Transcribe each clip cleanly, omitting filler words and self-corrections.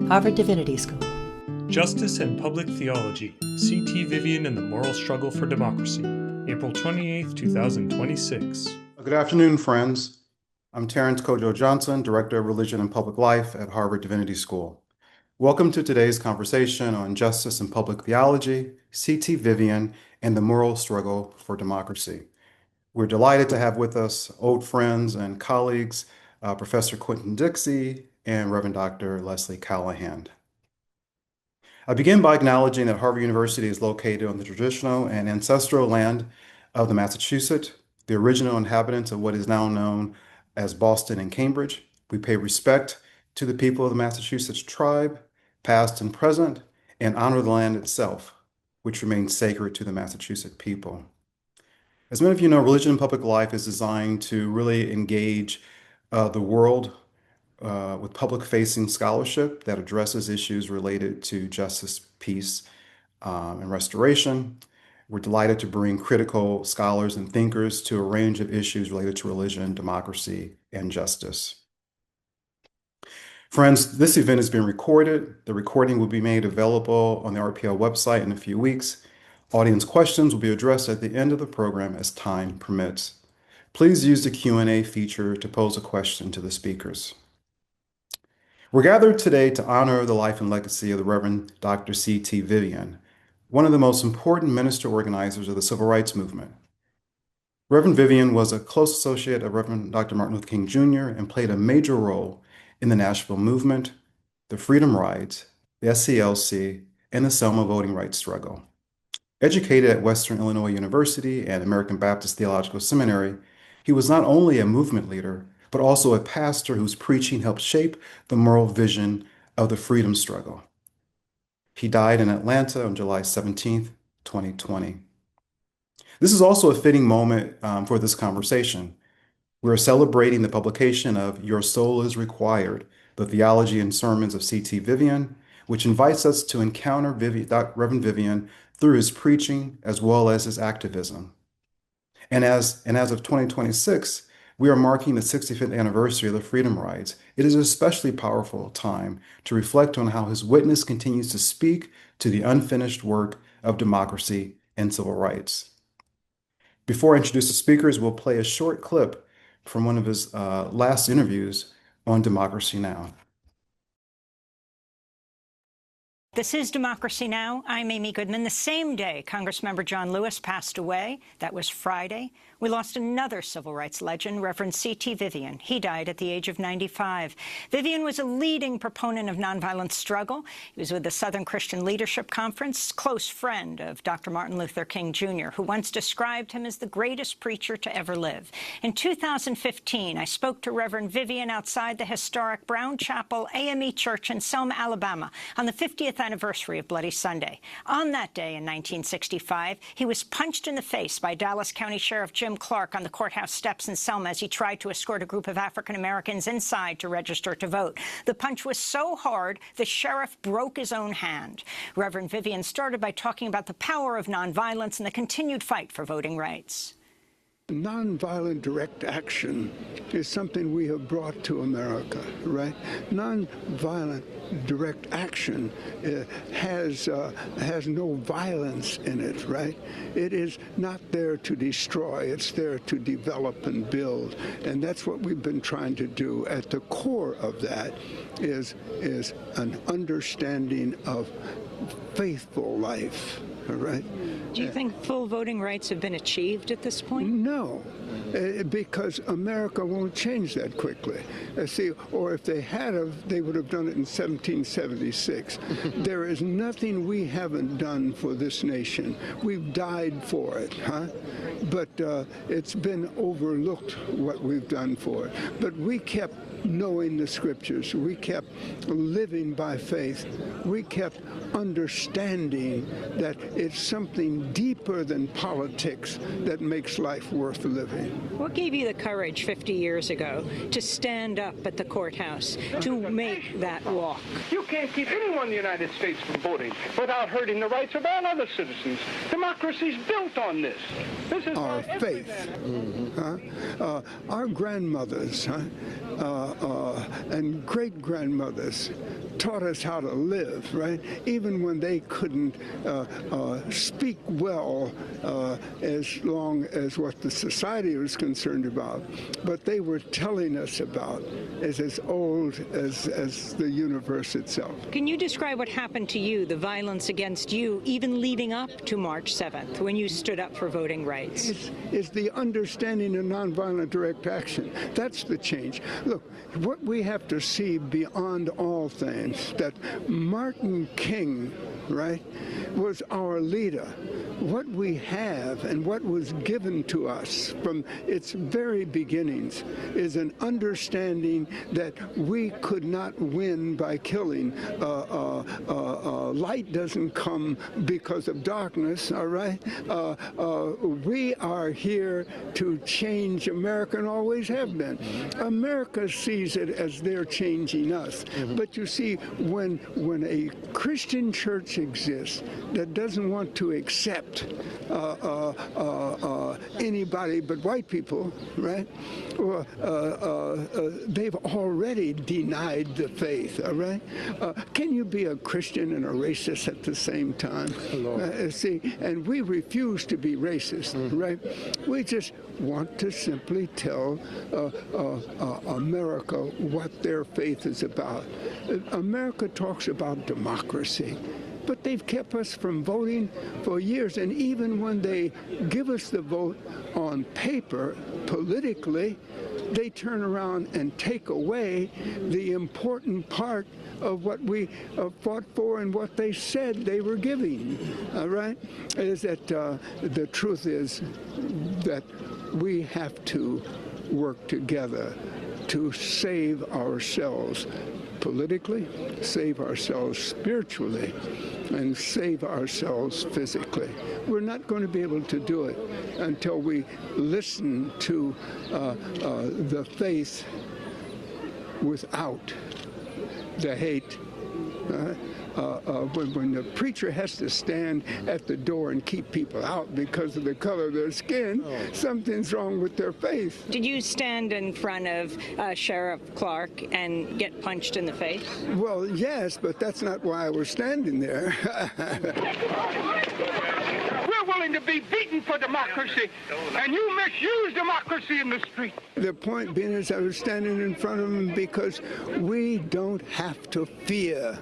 Harvard Divinity School. Justice and Public Theology, C.T. Vivian and the Moral Struggle for Democracy, April 28, 2026. Good afternoon, friends. I'm Terrence Kojo Johnson, Director of Religion and Public Life at Harvard Divinity School. Welcome to today's conversation on Justice and Public Theology, C.T. Vivian, and the Moral Struggle for Democracy. We're delighted to have with us old friends and colleagues, Professor Quinton Dixie and Reverend Dr. Leslie Callahan. I begin by acknowledging that Harvard University is located on the traditional and ancestral land of the Massachusetts, the original inhabitants of what is now known as Boston and Cambridge. We pay respect to the people of the Massachusetts tribe, past and present, and honor the land itself, which remains sacred to the Massachusetts people. As many of you know, religion and public life is designed to really engage the world with public-facing scholarship that addresses issues related to justice, peace, and restoration. We're delighted to bring critical scholars and thinkers to a range of issues related to religion, democracy, and justice. Friends, this event has been recorded. The recording will be made available on the RPL website in a few weeks. Audience questions will be addressed at the end of the program as time permits. Please use the Q&A feature to pose a question to the speakers. We're gathered today to honor the life and legacy of the Reverend Dr. C.T. Vivian, one of the most important minister organizers of the Civil Rights Movement. Reverend Vivian was a close associate of Reverend Dr. Martin Luther King Jr. and played a major role in the Nashville movement, the Freedom Rides, the SCLC, and the Selma voting rights struggle. Educated at Western Illinois University and American Baptist Theological Seminary, he was not only a movement leader, but also a pastor whose preaching helped shape the moral vision of the freedom struggle. He died in Atlanta on July 17th, 2020. This is also a fitting moment for this conversation. We're celebrating the publication of Your Soul is Required, the Theology and Sermons of C.T. Vivian, which invites us to encounter Reverend Vivian through his preaching as well as his activism. And as of 2026, we are marking the 65th anniversary of the Freedom Rides. It is an especially powerful time to reflect on how his witness continues to speak to the unfinished work of democracy and civil rights. Before I introduce the speakers, we'll play a short clip from one of his last interviews on Democracy Now! This is Democracy Now! I'm Amy Goodman. The same day Congressmember John Lewis passed away, that was Friday, we lost another civil rights legend, Reverend C.T. Vivian. He died at the age of 95. Vivian was a leading proponent of nonviolent struggle. He was with the Southern Christian Leadership Conference, close friend of Dr. Martin Luther King Jr., who once described him as the greatest preacher to ever live. In 2015, I spoke to Reverend Vivian outside the historic Brown Chapel AME Church in Selma, Alabama, on the 50th anniversary of Bloody Sunday. On that day in 1965, he was punched in the face by Dallas County Sheriff Jim Clark on the courthouse steps in Selma as he tried to escort a group of African Americans inside to register to vote. The punch was so hard, the sheriff broke his own hand. Reverend Vivian started by talking about the power of nonviolence and the continued fight for voting rights. Nonviolent direct action is something we have brought to America, right? Nonviolent direct action has no violence in it, right? It is not there to destroy. It's there to develop and build, and that's what we've been trying to do. At the core of that is an understanding of faithful life. All right. Do you think full voting rights have been achieved at this point? No, because America won't change that quickly. See, or if they had, they would have done it in 1776. There is nothing we haven't done for this nation. We've died for it, huh? But it's been overlooked what we've done for it. But we kept knowing the scriptures. We kept living by faith. We kept understanding that it's something deeper than politics that makes life worth living. What gave you the courage 50 years ago to stand up at the courthouse to make that walk? You can't keep anyone in the United States from voting without hurting the rights of all other citizens. Democracy's built on this. This is our faith. Our grandmothers and great-grandmothers taught us how to live, right? Even when they couldn't speak well as long as what the society was concerned about. But they were telling us about is as old as the universe itself. Can you describe what happened to you, the violence against you, even leading up to March 7th, when you stood up for voting rights? It's the understanding of nonviolent direct action. That's the change. Look, what we have to see beyond all things, that Martin King, right, was our leader. What we have and what was given to us from its very beginnings is an understanding that we could not win by killing. Light doesn't come because of darkness, all right? We are here to change America and always have been. America sees it as they're changing us. But you see, when a Christian church exists that doesn't want to accept anybody but white people, right? They've already denied the faith, all right? Can you be a Christian and a racist at the same time? See, and we refuse to be racist, right? We just want to simply tell America what their faith is about. America talks about democracy, but they've kept us from voting for years. And even when they give us the vote on paper, politically, they turn around and take away the important part of what we fought for and what they said they were giving. All right? Is that the truth is that we have to work together to save ourselves politically, save ourselves spiritually, and save ourselves physically. We're not going to be able to do it until we listen to the faith without the hate. When the preacher has to stand at the door and keep people out because of the color of their skin, something's wrong with their faith. Did you stand in front of Sheriff Clark and get punched in the face? Well, yes, but that's not why I was standing there. We're willing to be beaten for democracy, and you misuse democracy in the street. The point being is I was standing in front of him because we don't have to fear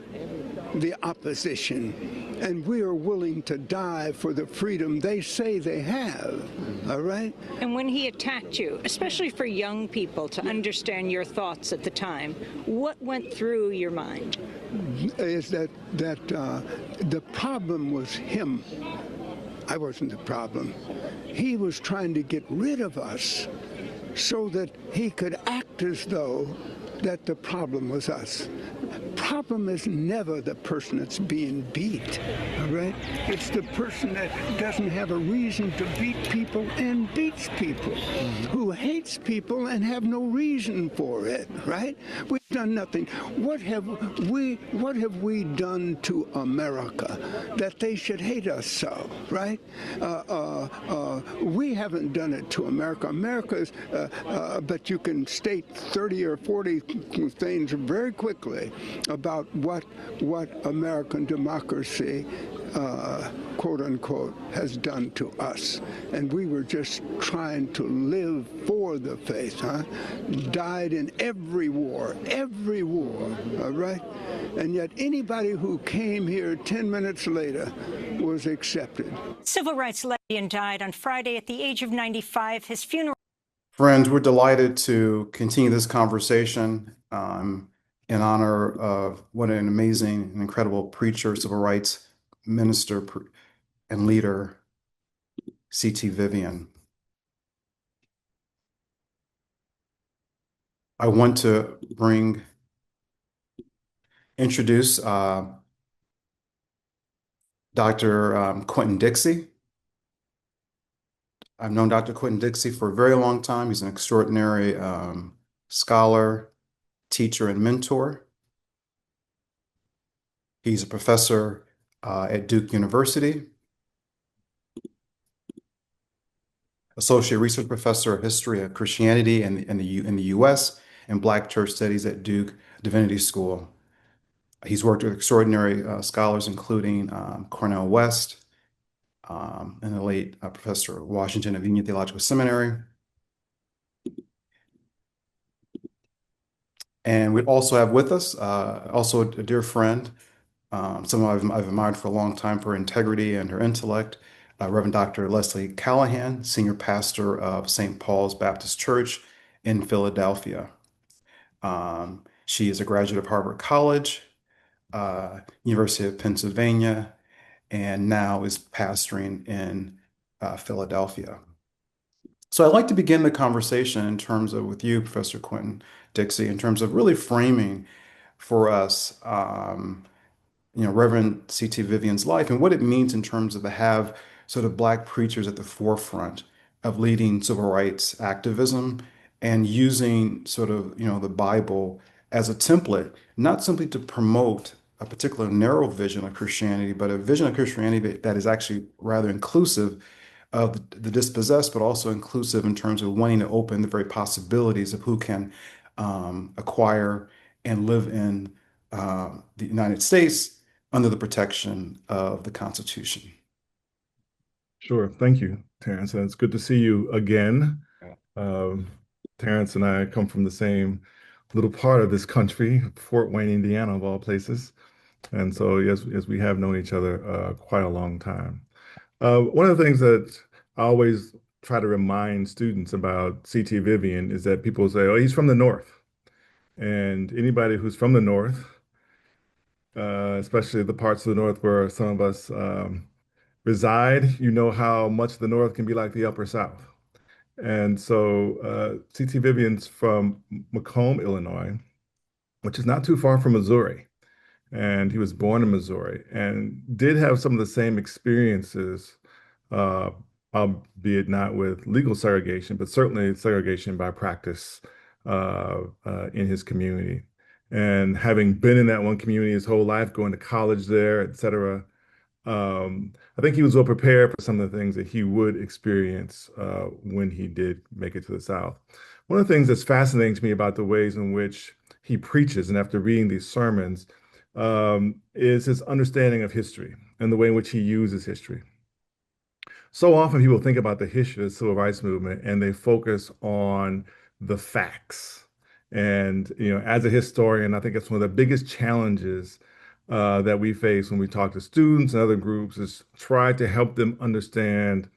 the opposition, and we are willing to die for the freedom they say they have, all right? And when he attacked you, especially for young people to understand your thoughts at the time, what went through your mind? Is that the problem was him. I wasn't the problem. He was trying to get rid of us so that he could act as though that the problem was us. Problem is never the person that's being beat, all right? It's the person that doesn't have a reason to beat people and beats people, who hates people and have no reason for it, right? We've done nothing. What have we done to America that they should hate us so, right? We haven't done it to America. America's, but you can state 30 or 40 things very quickly about what American democracy, quote unquote, has done to us. And we were just trying to live for the faith, huh? Died in every war, all right? And yet anybody who came here 10 minutes later was accepted. Civil rights legend died on Friday at the age of 95. His funeral. Friends, we're delighted to continue this conversation in honor of what an amazing and incredible preacher, civil rights minister, and leader, C.T. Vivian. I want to introduce Dr. Quinton Dixie. I've known Dr. Quinton Dixie for a very long time. He's an extraordinary scholar, teacher, and mentor. He's a professor at Duke University, associate research professor of history of Christianity in the U.S., and Black Church Studies at Duke Divinity School. He's worked with extraordinary scholars, including Cornel West and the late Professor Washington of Vivian Theological Seminary. And we also have with us also a dear friend, someone I've admired for a long time for her integrity and her intellect, Reverend Dr. Leslie Callahan, Senior Pastor of St. Paul's Baptist Church in Philadelphia. She is a graduate of Harvard College, University of Pennsylvania, and now is pastoring in Philadelphia. So I'd like to begin the conversation in terms of, with you, Professor Quinton Dixie, in terms of really framing for us, Reverend C.T. Vivian's life and what it means in terms of to have sort of Black preachers at the forefront of leading civil rights activism and using sort of, the Bible as a template, not simply to promote a particular narrow vision of Christianity, but a vision of Christianity that is actually rather inclusive of the dispossessed, but also inclusive in terms of wanting to open the very possibilities of who can acquire and live in the United States under the protection of the Constitution. Sure. Thank you, Terrence. And it's good to see you again. Terrence and I come from the same little part of this country, Fort Wayne, Indiana, of all places. And so, yes, we have known each other quite a long time. One of the things that I always try to remind students about C.T. Vivian is that people say, oh, he's from the North. And anybody who's from the North, especially the parts of the North where some of us reside, you know how much the North can be like the Upper South. And so C.T. Vivian's from Macomb, Illinois, which is not too far from Missouri. And he was born in Missouri and did have some of the same experiences, albeit not with legal segregation, but certainly segregation by practice in his community. And having been in that one community his whole life, going to college there, et cetera, I think he was well prepared for some of the things that he would experience when he did make it to the South. One of the things that's fascinating to me about the ways in which he preaches, and after reading these sermons, is his understanding of history and the way in which he uses history. So often people think about the history of the civil rights movement and they focus on the facts. And, as a historian, I think it's one of the biggest challenges that we face when we talk to students and other groups is try to help them understand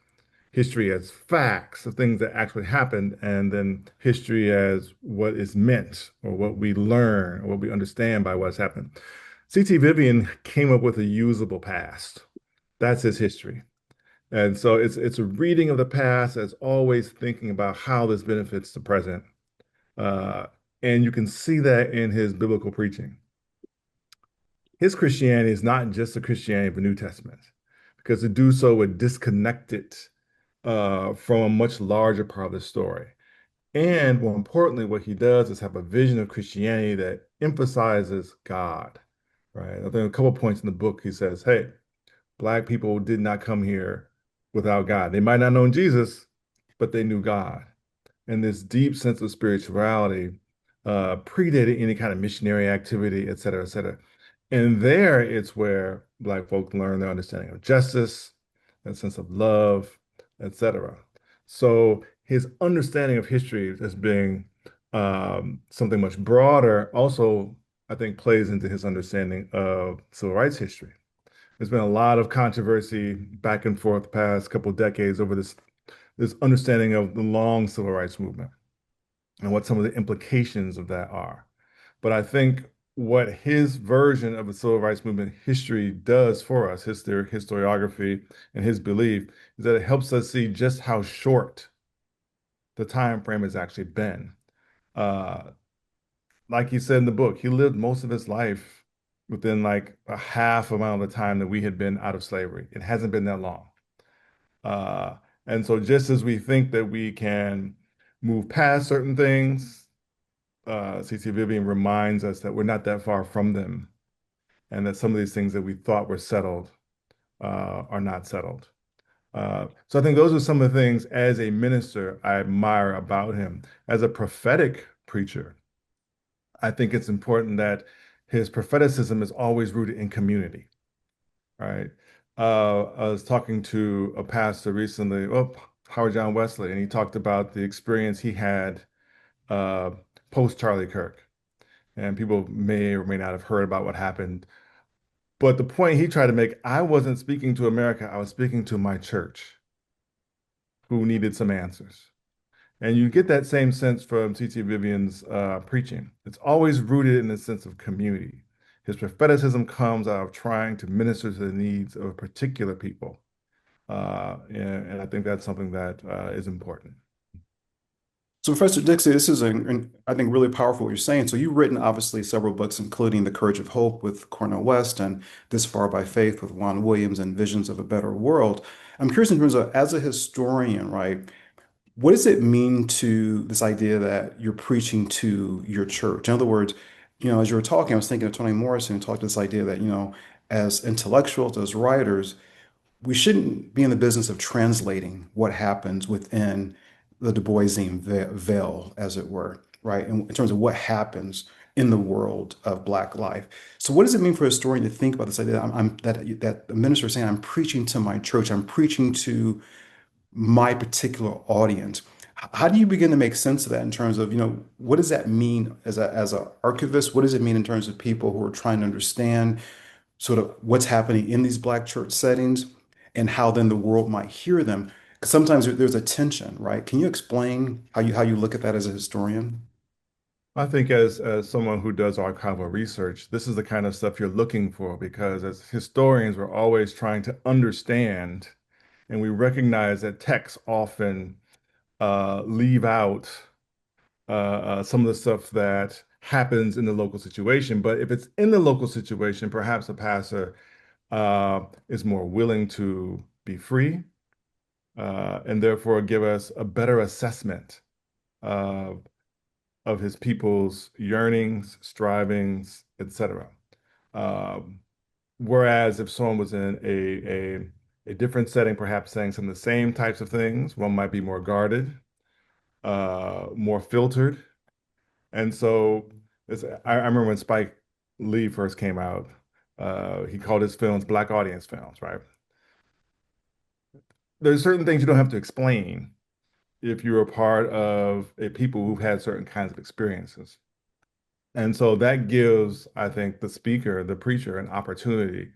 history as facts, of things that actually happened, and then history as what is meant or what we learn or what we understand by what's happened. C.T. Vivian came up with a usable past. That's his history. And so it's a reading of the past as always thinking about how this benefits the present. And you can see that in his biblical preaching. His Christianity is not just the Christianity of the New Testament, because to do so would disconnect it from a much larger part of the story. And more importantly, what he does is have a vision of Christianity that emphasizes God, right? I think a couple of points in the book, he says, hey, Black people did not come here without God. They might not know Jesus, but they knew God. And this deep sense of spirituality predated any kind of missionary activity, et cetera, et cetera. And there it's where Black folk learn their understanding of justice, that sense of love, et cetera. So his understanding of history as being something much broader also, I think, plays into his understanding of civil rights history. There's been a lot of controversy back and forth the past couple of decades over this understanding of the long civil rights movement and what some of the implications of that are. But I think what his version of the civil rights movement history does for us, his historiography and his belief, is that it helps us see just how short the time frame has actually been. Like he said in the book, he lived most of his life within like a half amount of the time that we had been out of slavery. It hasn't been that long. And so just as we think that we can move past certain things, C.T. Vivian reminds us that we're not that far from them and that some of these things that we thought were settled are not settled. So I think those are some of the things as a minister I admire about him. As a prophetic preacher, I think it's important that his propheticism is always rooted in community, right? I was talking to a pastor recently, well, Howard John Wesley, and he talked about the experience he had uh, post Charlie Kirk. And people may or may not have heard about what happened. But the point he tried to make, I wasn't speaking to America, I was speaking to my church who needed some answers. And you get that same sense from T.T. Vivian's preaching. It's always rooted in a sense of community. His propheticism comes out of trying to minister to the needs of particular people. And I think that's something that is important. So, Professor Dixie, this is, I think, really powerful what you're saying. So, you've written obviously several books, including The Courage of Hope with Cornel West and This Far by Faith with Juan Williams and Visions of a Better World. I'm curious in terms of, as a historian, right, what does it mean to this idea that you're preaching to your church? In other words, as you were talking, I was thinking of Toni Morrison who talked this idea that, as intellectuals, as writers, we shouldn't be in the business of translating what happens within the Du Boisian veil, as it were, right? In terms of what happens in the world of Black life. So, what does it mean for a historian to think about this idea that the minister is saying, "I'm preaching to my church. I'm preaching to my particular audience." How do you begin to make sense of that in terms of, what does that mean as a archivist? What does it mean in terms of people who are trying to understand sort of what's happening in these Black church settings and how then the world might hear them? Because sometimes there's a tension, right? Can you explain how you look at that as a historian? I think as someone who does archival research, this is the kind of stuff you're looking for because as historians, we're always trying to understand, and we recognize that texts often leave out some of the stuff that happens in the local situation. But if it's in the local situation, perhaps a pastor is more willing to be free and therefore give us a better assessment of his people's yearnings, strivings, etc. Um, Whereas if someone was in a different setting, perhaps saying some of the same types of things, one might be more guarded, more filtered. And so I remember when Spike Lee first came out, he called his films Black audience films, right? There's certain things you don't have to explain if you're a part of a people who've had certain kinds of experiences. And so that gives, I think, the speaker, the preacher, an opportunity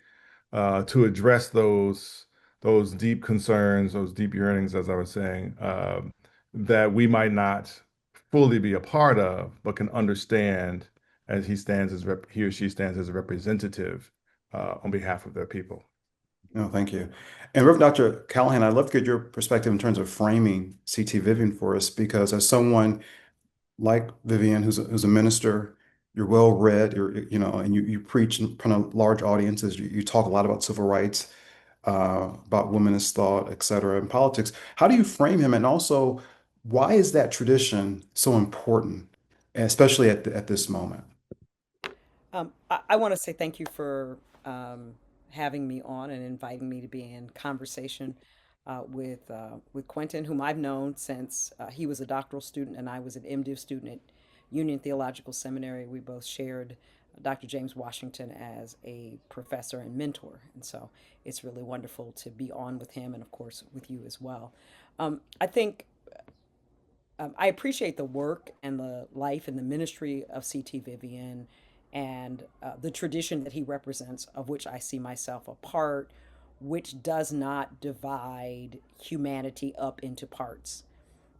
to address those deep concerns, those deep yearnings, as I was saying, that we might not fully be a part of, but can understand as he or she stands as a representative on behalf of their people. No, thank you. And Reverend Dr. Callahan, I'd love to get your perspective in terms of framing CT Vivian for us, because as someone like Vivian, who's a minister, you're well read, and you preach in front of large audiences. You talk a lot about civil rights, about womanist thought, et cetera, and politics. How do you frame him? And also, why is that tradition so important, especially at this moment? I want to say thank you for having me on and inviting me to be in conversation with Quinton, whom I've known since he was a doctoral student and I was an MDiv student at Union Theological Seminary. We both shared Dr. James Washington as a professor and mentor, and so it's really wonderful to be on with him and, of course, with you as well. I think I appreciate the work and the life and the ministry of C.T. Vivian and the tradition that he represents, of which I see myself a part, which does not divide humanity up into parts,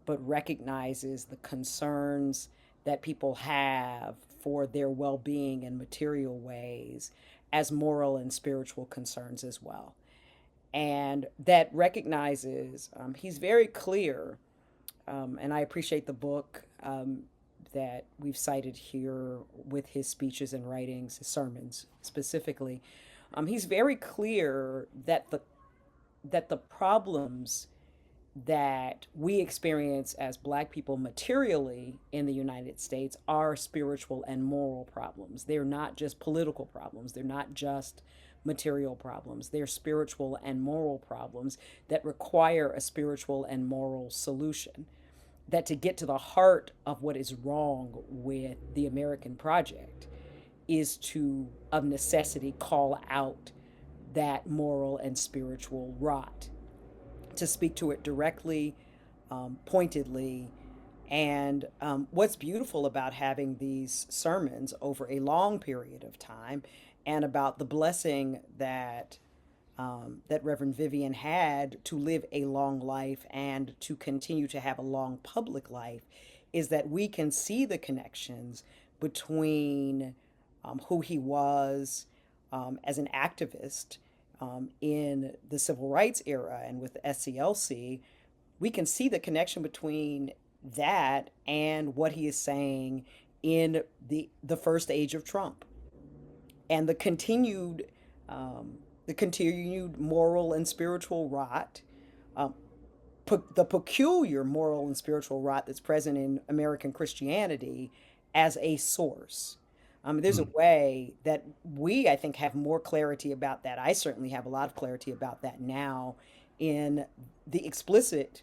but recognizes the concerns that people have for their well being in material ways as moral and spiritual concerns as well. And that recognizes, he's very clear, and I appreciate the book that we've cited here with his speeches and writings, his sermons specifically. He's very clear that the problems that we experience as Black people materially in the United States are spiritual and moral problems. They're not just political problems. They're not just material problems. They're spiritual and moral problems that require a spiritual and moral solution. that to get to the heart of what is wrong with the American project is to, of necessity, call out that moral and spiritual rot, to speak to it directly, pointedly. And what's beautiful about having these sermons over a long period of time, and about the blessing that that Reverend Vivian had to live a long life and to continue to have a long public life, is that we can see the connections between who he was as an activist in the civil rights era and with the SCLC. We can see the connection between that and what he is saying in the first age of Trump, and the continued moral and spiritual rot, um, the peculiar moral and spiritual rot that's present in American Christianity as a source. There's a Mm. way that we, I think, have more clarity about that. I certainly have a lot of clarity about that now in the explicit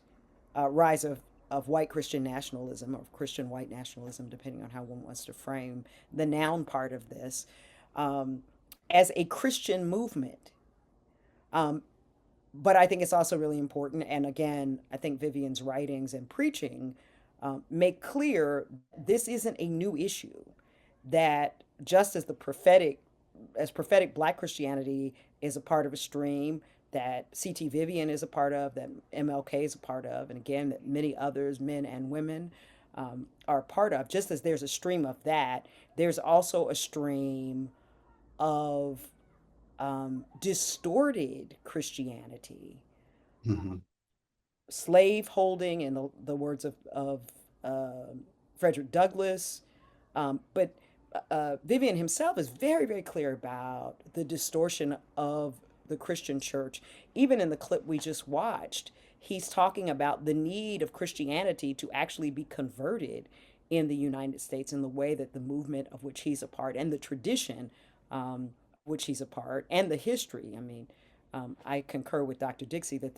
rise of white Christian nationalism, or Christian white nationalism, depending on how one wants to frame the noun part of this, um, as a Christian movement. Um, but I think it's also really important, and again, I think Vivian's writings and preaching make clear this isn't a new issue. That just as prophetic Black Christianity is a part of a stream that C.T. Vivian is a part of, that MLK is a part of, and again, that many others, men and women, are a part of. Just as there's a stream of that, there's also a stream of distorted Christianity, Mhm. slave holding, in the words of Frederick Douglass. But Vivian himself is very, very clear about the distortion of the Christian church. Even in the clip we just watched, he's talking about the need of Christianity to actually be converted in the United States, in the way that the movement of which he's a part, and the tradition which he's a part, and the history. I mean, I concur with Dr. Dixie that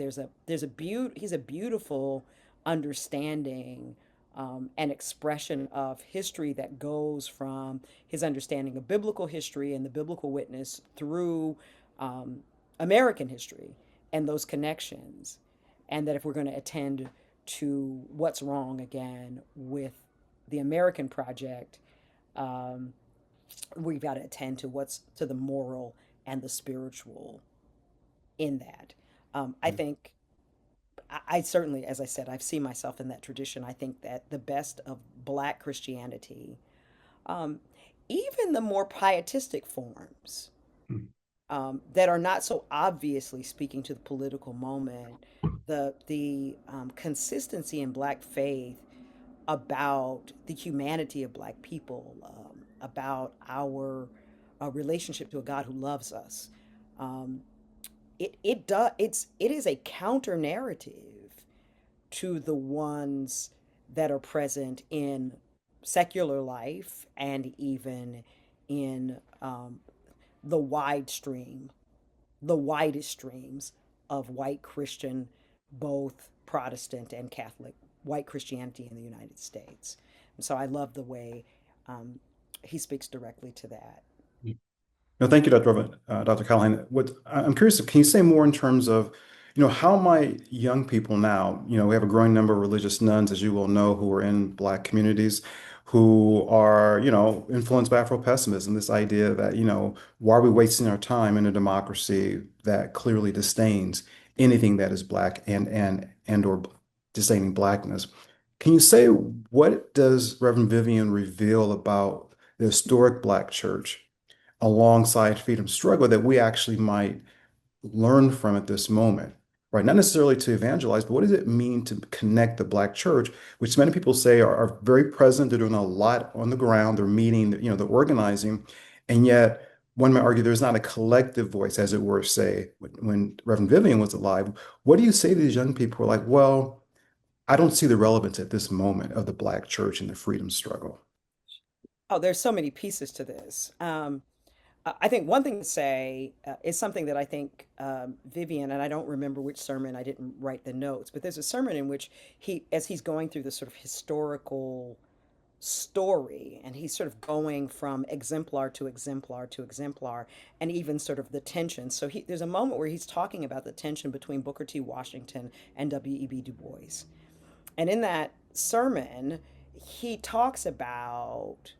he's a beautiful understanding and expression of history that goes from his understanding of biblical history and the biblical witness through um, American history and those connections. And that if we're going to attend to what's wrong again with the American project, um, we've got to attend to what's to the moral and the spiritual in that. I think I certainly, as I said, I've seen myself in that tradition. I think that the best of Black Christianity, um, even the more pietistic forms Mm. that are not so obviously speaking to the political moment, the consistency in Black faith about the humanity of Black people, about our relationship to a God who loves us. Um, it is a counter narrative to the ones that are present in secular life, and even in the wide stream, the widest streams of white Christian, both Protestant and Catholic, white Christianity in the United States. And so I love the way he speaks directly to that. No, thank you, Dr. Callahan. I'm curious, can you say more in terms of, how might young people now, we have a growing number of religious nuns, as you will know, who are in Black communities, who are, influenced by Afro-pessimism, this idea that, why are we wasting our time in a democracy that clearly disdains anything that is Black and or disdaining Blackness? Can you say, what does Reverend Vivian reveal about the historic Black church alongside freedom struggle that we actually might learn from at this moment, right? Not necessarily to evangelize, but what does it mean to connect the Black church, which many people say are very present. They're doing a lot on the ground. They're meeting, they're organizing. And yet, one might argue there's not a collective voice, as it were, say, when Reverend Vivian was alive. What do you say to these young people who are like, well, I don't see the relevance at this moment of the Black church and the freedom struggle? Oh, there's so many pieces to this. I think one thing to say is something that I think Vivian, and I don't remember which sermon, I didn't write the notes, but there's a sermon in which as he's going through this sort of historical story, and he's sort of going from exemplar to exemplar to exemplar, and even sort of the tension. So there's a moment where he's talking about the tension between Booker T. Washington and W.E.B. Du Bois. And in that sermon, he talks about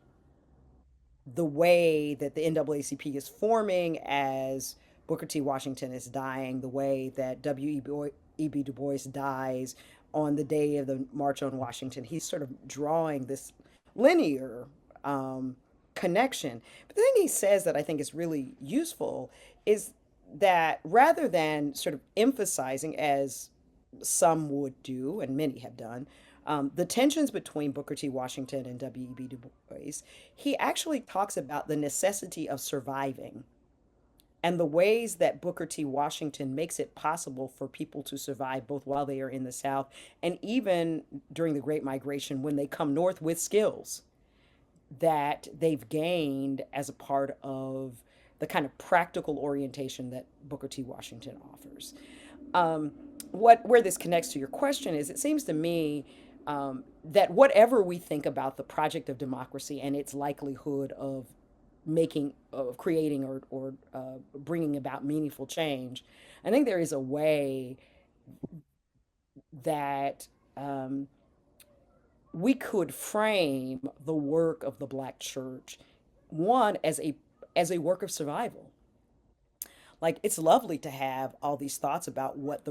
the way that the NAACP is forming as Booker T. Washington is dying, the way that W.E.B. Du Bois dies on the day of the March on Washington. He's sort of drawing this linear connection. But the thing he says that I think is really useful is that rather than sort of emphasizing, as some would do, and many have done, the tensions between Booker T. Washington and W.E.B. Du Bois, he actually talks about the necessity of surviving and the ways that Booker T. Washington makes it possible for people to survive both while they are in the South and even during the Great Migration when they come north with skills that they've gained as a part of the kind of practical orientation that Booker T. Washington offers. Where this connects to your question is, it seems to me that whatever we think about the project of democracy and its likelihood of creating or bringing about meaningful change, I think there is a way that we could frame the work of the Black church, one, as a work of survival. Like, it's lovely to have all these thoughts about what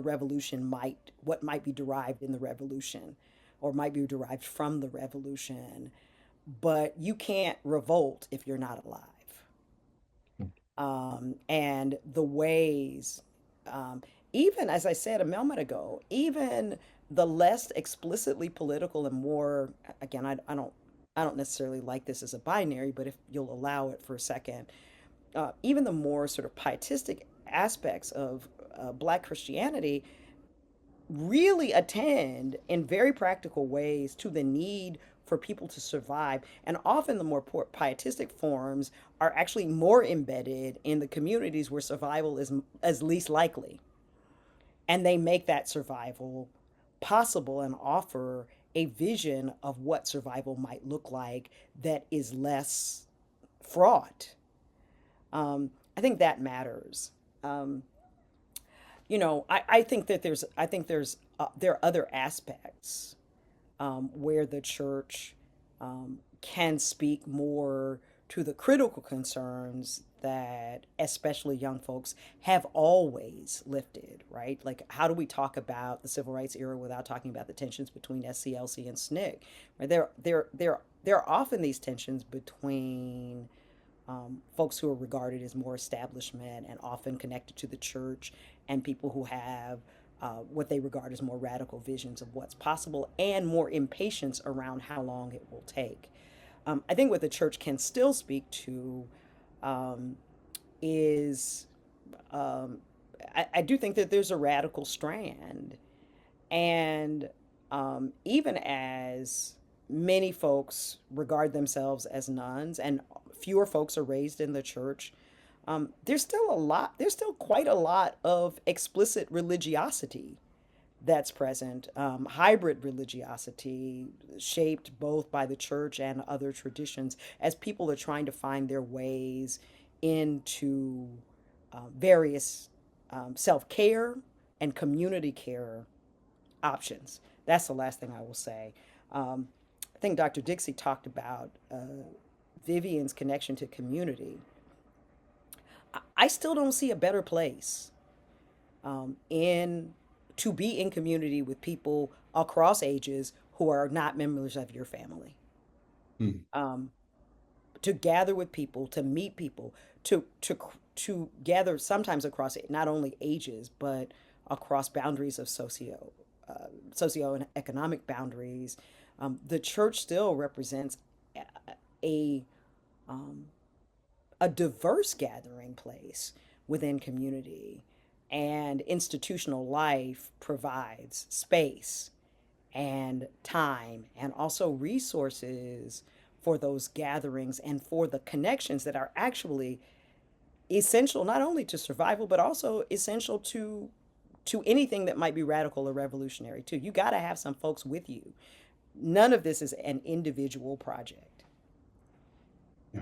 might be derived in the revolution or might be derived from the revolution, but you can't revolt if you're not alive. And the ways, even as I said a moment ago, even the less explicitly political and more, again, I don't necessarily like this as a binary, but if you'll allow it for a second, even the more sort of pietistic aspects of Black Christianity really attend in very practical ways to the need for people to survive. And often the more pietistic forms are actually more embedded in the communities where survival is as least likely. And they make that survival possible and offer a vision of what survival might look like that is less fraught. I think that matters. I think that there are other aspects where the church can speak more to the critical concerns that especially young folks have always lifted, right? Like, how do we talk about the civil rights era without talking about the tensions between SCLC and SNCC? Right? There are often these tensions between folks who are regarded as more establishment and often connected to the church, and people who have what they regard as more radical visions of what's possible and more impatience around how long it will take. I think what the church can still speak to is I do think that there's a radical strand. And even as many folks regard themselves as nuns and fewer folks are raised in the church, there's still quite a lot of explicit religiosity that's present, hybrid religiosity shaped both by the church and other traditions as people are trying to find their ways into various self-care and community care options. That's the last thing I will say. I think Dr. Dixie talked about Vivian's connection to community. I still don't see a better place in to be in community with people across ages who are not members of your family. Um, to gather with people, to meet people, to gather sometimes across not only ages but across boundaries of socio and economic boundaries. The church still represents a um, a diverse gathering place within community, and institutional life provides space and time and also resources for those gatherings and for the connections that are actually essential not only to survival, but also essential to anything that might be radical or revolutionary too. You got to have some folks with you. None of this is an individual project.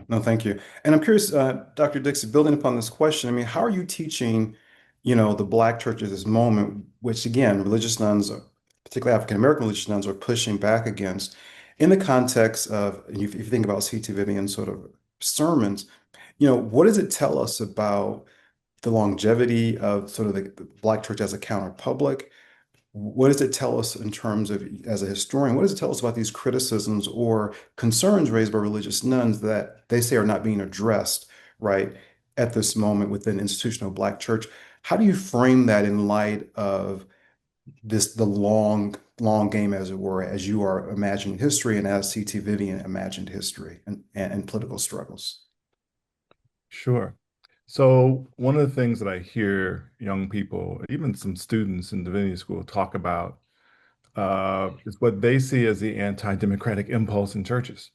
No, thank you. And I'm curious, Dr. Dixie, building upon this question, I mean, how are you teaching, the Black church at this moment, which again, religious nuns, particularly African American religious nuns, are pushing back against, in the context of, if you think about C.T. Vivian's sort of sermons, what does it tell us about the longevity of sort of the Black church as a counter public? What does it tell us in terms of, as a historian, what does it tell us about these criticisms or concerns raised by religious nuns that they say are not being addressed, right, at this moment within institutional Black church? How do you frame that in light of the long game, as it were, as you are imagining history and as C.T. Vivian imagined history and political struggles? Sure. So one of the things that I hear young people, even some students in divinity school, talk about is what they see as the anti-democratic impulse in churches.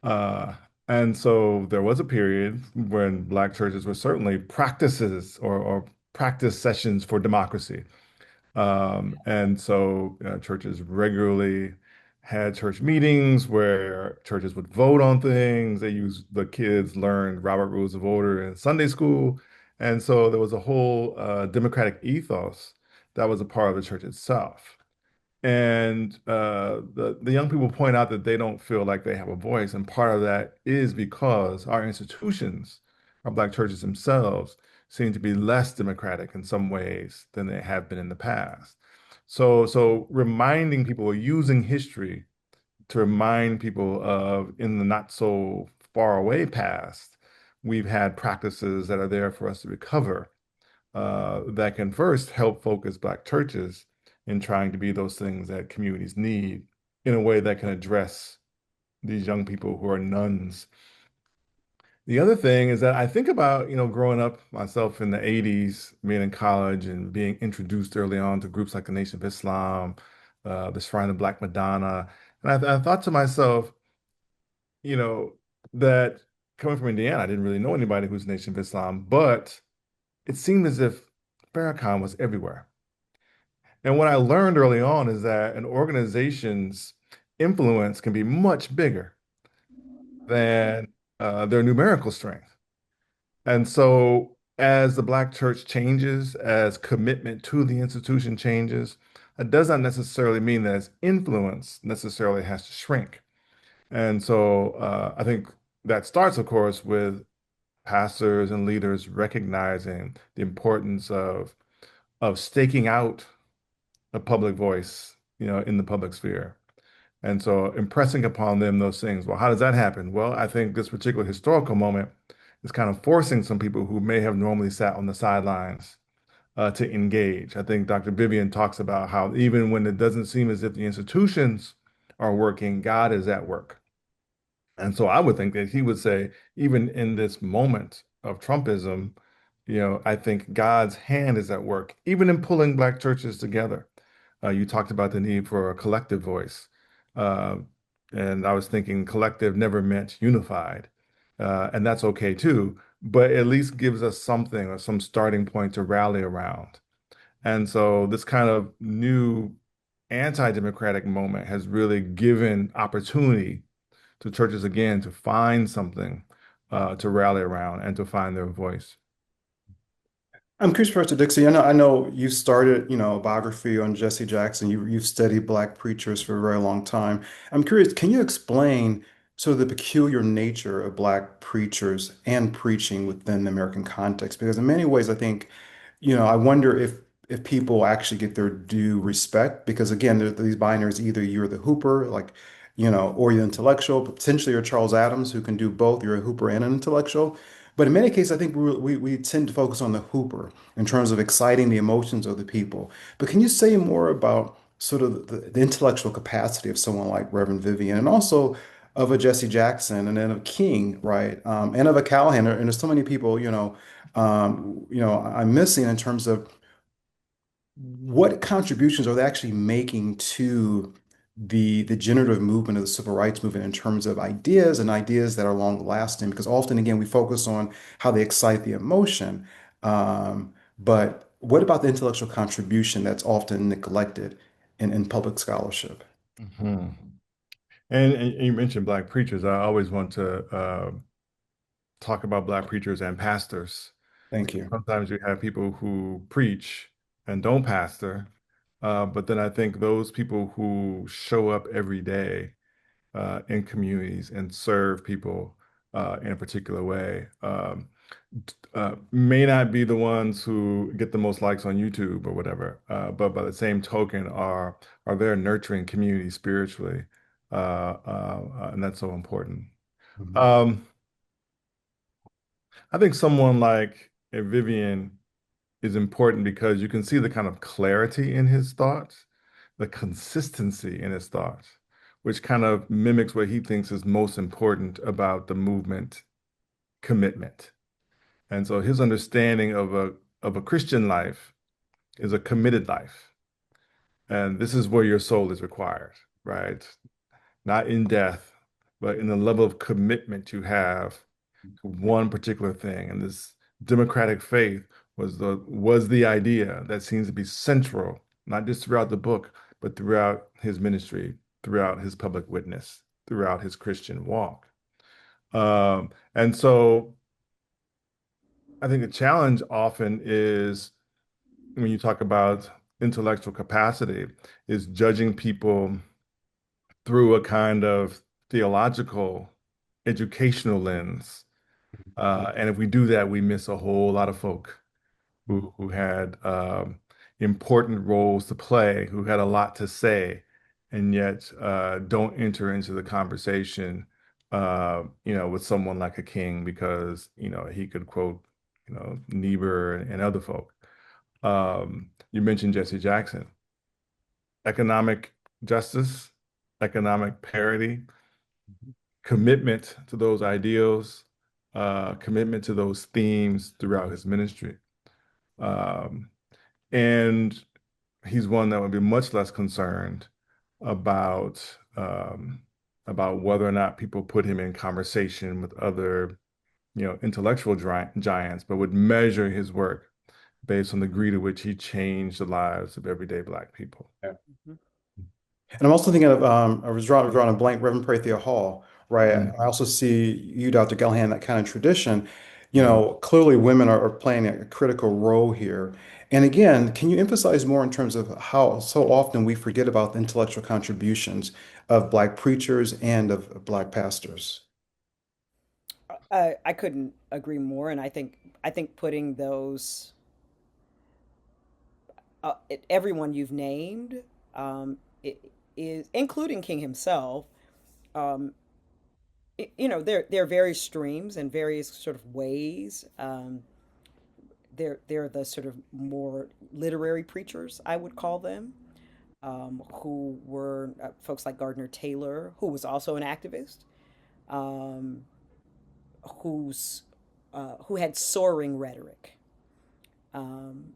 Uh, and so there was a period when Black churches were certainly practices or practice sessions for democracy. And so churches regularly had church meetings where churches would vote on things. The kids learned Robert Rules of Order in Sunday school. And so there was a whole democratic ethos that was a part of the church itself. And the young people point out that they don't feel like they have a voice. And part of that is because our institutions, our Black churches themselves, seem to be less democratic in some ways than they have been in the past. So reminding people or using history to remind people of in the not so far away past, we've had practices that are there for us to recover that can first help focus Black churches in trying to be those things that communities need in a way that can address these young people who are nuns. The other thing is that I think about, growing up myself in the 80s, being in college and being introduced early on to groups like the Nation of Islam, the Shrine of Black Madonna. And I thought to myself, you know, that coming from Indiana, I didn't really know anybody who's Nation of Islam, but it seemed as if Farrakhan was everywhere. And what I learned early on is that an organization's influence can be much bigger than their numerical strength. And so, as the Black church changes, as commitment to the institution changes, it does not necessarily mean that its influence necessarily has to shrink. And so, I think that starts, of course, with pastors and leaders recognizing the importance of staking out a public voice, in the public sphere. And so impressing upon them those things. Well, how does that happen? Well, I think this particular historical moment is kind of forcing some people who may have normally sat on the sidelines to engage. I think Dr. Vivian talks about how even when it doesn't seem as if the institutions are working, God is at work. And so I would think that he would say, even in this moment of Trumpism, I think God's hand is at work, even in pulling Black churches together. You talked about the need for a collective voice. Uh, and I was thinking collective never meant unified. And that's okay too, but at least gives us something or some starting point to rally around. And so this kind of new anti-democratic moment has really given opportunity to churches again to find something to rally around and to find their voice. I'm curious, Professor Dixie. I know you started, a biography on Jesse Jackson. You've studied Black preachers for a very long time. I'm curious, can you explain sort of the peculiar nature of Black preachers and preaching within the American context? Because in many ways, I think, I wonder if people actually get their due respect. Because again, there's these binaries: either you're the hooper, like, or you're intellectual. Potentially, you're Charles Adams, who can do both. You're a hooper and an intellectual. But in many cases, I think we tend to focus on the hooper in terms of exciting the emotions of the people. But can you say more about sort of the intellectual capacity of someone like Reverend Vivian, and also of a Jesse Jackson, and then of King, right? And of a Callahan, and there's so many people, I'm missing in terms of what contributions are they actually making to the generative movement of the civil rights movement in terms of ideas and ideas that are long lasting, because often, again, we focus on how they excite the emotion. But what about the intellectual contribution that's often neglected in public scholarship? Mhm. And you mentioned Black preachers. I always want to talk about Black preachers and pastors. Thank you. Sometimes you have people who preach and don't pastor, but then I think those people who show up every day in communities and serve people in a particular way may not be the ones who get the most likes on YouTube or whatever, but by the same token are there nurturing community spiritually, and that's so important. Mhm. Um, I think someone like a Vivian is important because you can see the kind of clarity in his thoughts, the consistency in his thoughts, which kind of mimics what he thinks is most important about the movement commitment. And so his understanding of a Christian life is a committed life. And this is where your soul is required, right? Not in death, but in the level of commitment you have to one particular thing. And this democratic faith was the idea that seems to be central, not just throughout the book, but throughout his ministry, throughout his public witness, throughout his Christian walk. And so I think the challenge often is when you talk about intellectual capacity, is judging people through a kind of theological, educational lens. And if we do that, we miss a whole lot of folk who had important roles to play, who had a lot to say, and yet don't enter into the conversation, with someone like a king because, he could quote, Niebuhr and other folk. You mentioned Jesse Jackson. Economic justice, economic parity, commitment to those ideals, commitment to those themes throughout his ministry. Um, and he's one that would be much less concerned about about whether or not people put him in conversation with other, intellectual giants, but would measure his work based on the degree to which he changed the lives of everyday Black people. Mhm. And I'm also thinking of, I was drawing a blank, Reverend Prathia Hall, right? I Mhm. also see you, Dr. Callahan, that kind of tradition. Mhm. Clearly women are playing a critical role here. And again, can you emphasize more in terms of how so often we forget about the intellectual contributions of Black preachers and of Black pastors? I couldn't agree more, and I think putting those everyone you've named um, i- is including King himself. Um, there are various streams and various sort of ways. They're the sort of more literary preachers, I would call them, who were folks like Gardner Taylor, who was also an activist, um, who's who had soaring rhetoric. Um,